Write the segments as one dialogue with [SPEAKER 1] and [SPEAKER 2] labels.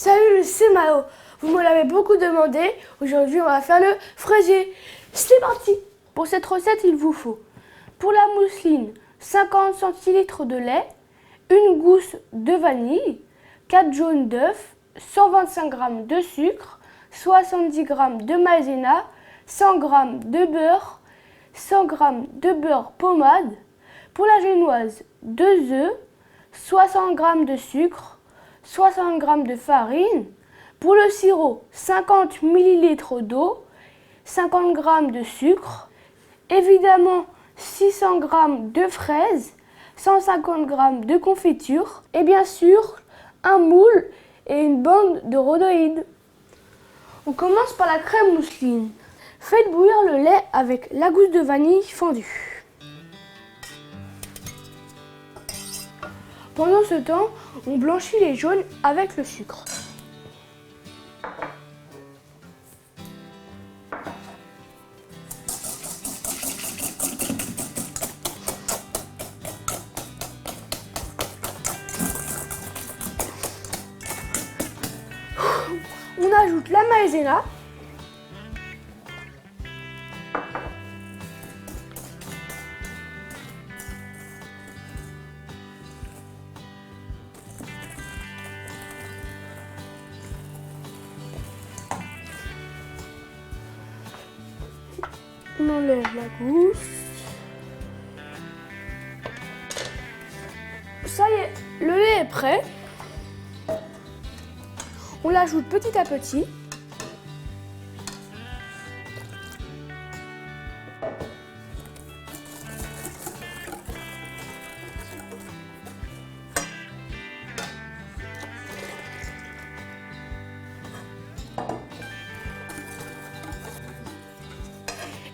[SPEAKER 1] Salut, c'est Mao. Vous me l'avez beaucoup demandé. Aujourd'hui, on va faire le fraisier. C'est parti. Pour cette recette, il vous faut pour la mousseline 50 centilitres de lait, une gousse de vanille, 4 jaunes d'œufs, 125 g de sucre, 70 g de maïzena, 100 g de beurre, 100 g de beurre pommade. Pour la génoise, 2 œufs, 60 g de sucre, 60 g de farine. Pour le sirop, 50 ml d'eau, 50 g de sucre, évidemment 600 g de fraises, 150 g de confiture et bien sûr un moule et une bande de rhodoïdes. On commence par la crème mousseline. Faites bouillir le lait avec la gousse de vanille fondue. Pendant ce temps, on blanchit les jaunes avec le sucre. On ajoute la maïzena. On enlève la gousse. Ça y est, le lait est prêt. On l'ajoute petit à petit.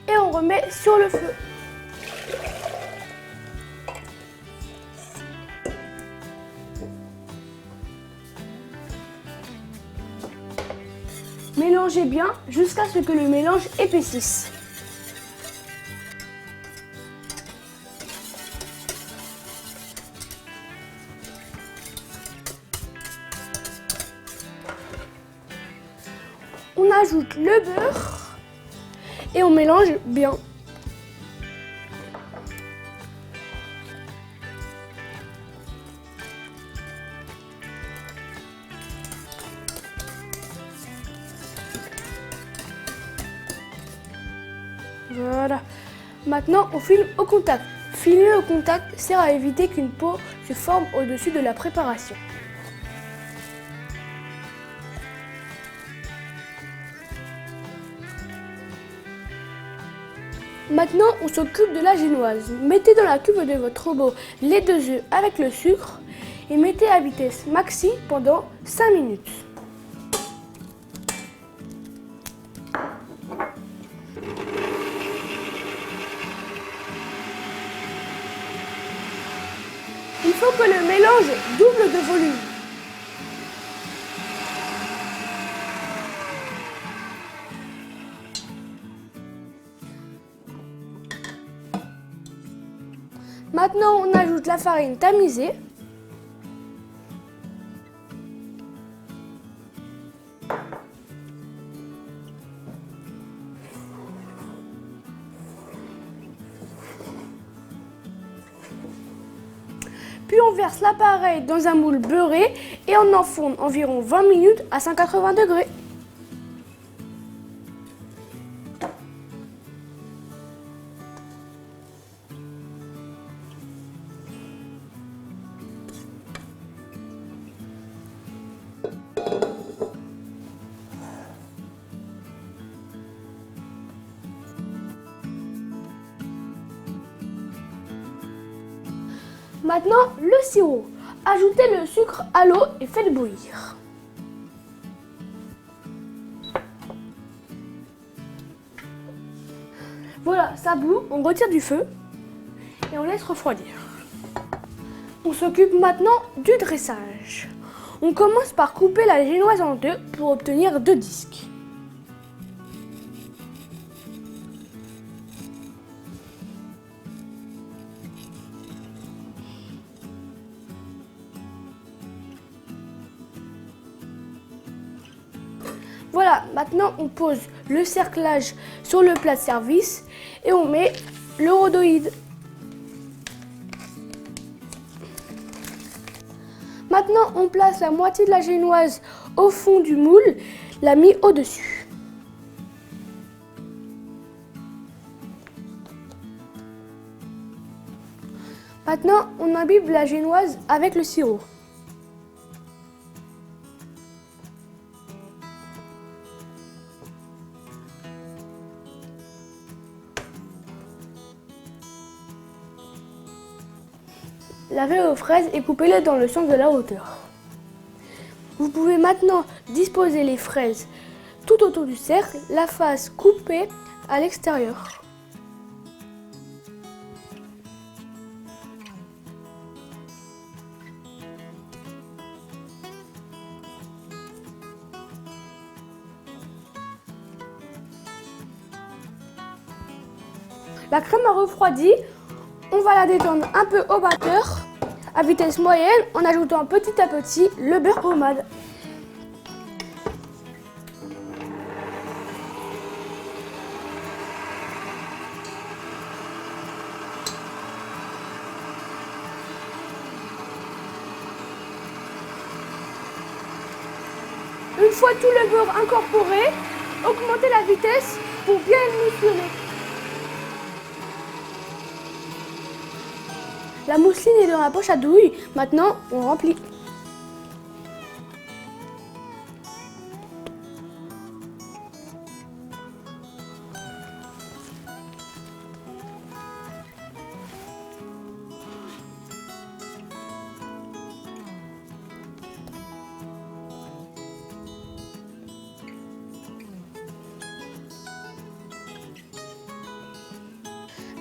[SPEAKER 1] Et on remet sur le feu. Mélangez bien jusqu'à ce que le mélange épaississe. On ajoute le beurre et on mélange bien. Voilà. Maintenant, on filme au contact. Filmer au contact sert à éviter qu'une peau se forme au-dessus de la préparation. Maintenant, on s'occupe de la génoise. Mettez dans la cuve de votre robot les 2 œufs avec le sucre et mettez à vitesse maxi pendant 5 minutes. Il faut que le mélange double de volume. Maintenant, on ajoute la farine tamisée. Puis on verse l'appareil dans un moule beurré et on enfourne environ 20 minutes à 180 degrés. Maintenant, le sirop. Ajoutez le sucre à l'eau et faites bouillir. Voilà, ça bout, on retire du feu et on laisse refroidir. On s'occupe maintenant du dressage. On commence par couper la génoise en deux pour obtenir 2 disques. Voilà, maintenant on pose le cerclage sur le plat de service et on met le rhodoïde. Maintenant on place la moitié de la génoise au fond du moule, la mise au-dessus. Maintenant on imbibe la génoise avec le sirop. Lavez vos fraises et coupez-les dans le sens de la hauteur. Vous pouvez maintenant disposer les fraises tout autour du cercle, la face coupée à l'extérieur. La crème a refroidi, on va la détendre un peu au batteur à vitesse moyenne en ajoutant petit à petit le beurre pommade. Une fois tout le beurre incorporé, augmentez la vitesse pour bien émulsionner. La mousseline est dans la poche à douille. Maintenant, on remplit.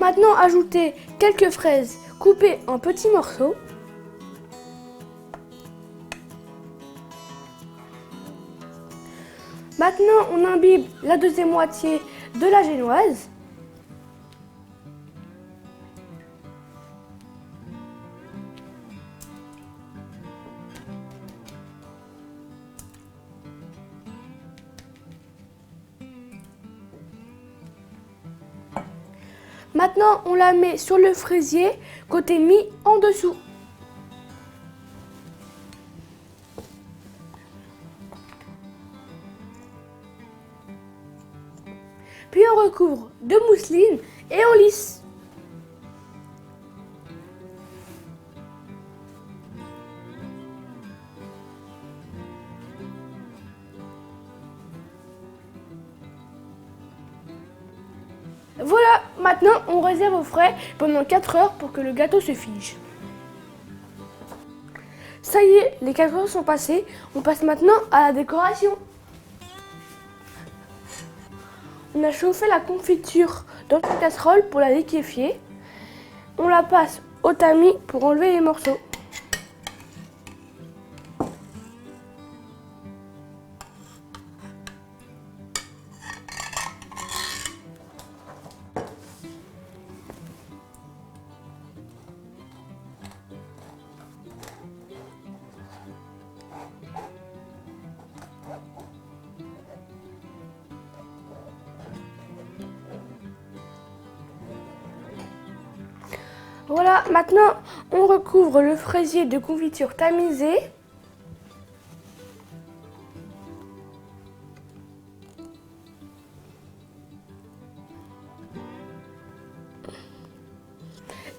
[SPEAKER 1] Maintenant, ajoutez quelques fraises coupées en petits morceaux. Maintenant, on imbibe la deuxième moitié de la génoise. Maintenant, on la met sur le fraisier, côté mis en dessous. Puis on recouvre de mousseline et on lisse. Voilà, maintenant on réserve au frais pendant 4 heures pour que le gâteau se fige. Ça y est, les 4 heures sont passées, on passe maintenant à la décoration. On a chauffé la confiture dans une casserole pour la liquéfier. On la passe au tamis pour enlever les morceaux. Voilà, maintenant on recouvre le fraisier de confiture tamisée.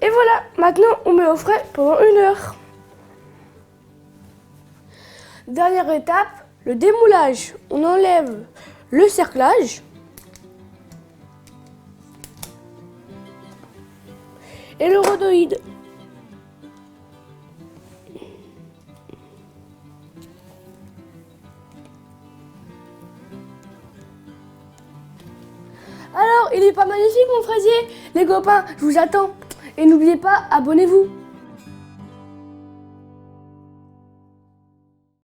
[SPEAKER 1] Et voilà, maintenant on met au frais pendant 1 heure. Dernière étape, le démoulage. On enlève le cerclage. Et le rhodoïde. Alors, il est pas magnifique mon fraisier? Les copains, je vous attends. Et n'oubliez pas, abonnez-vous.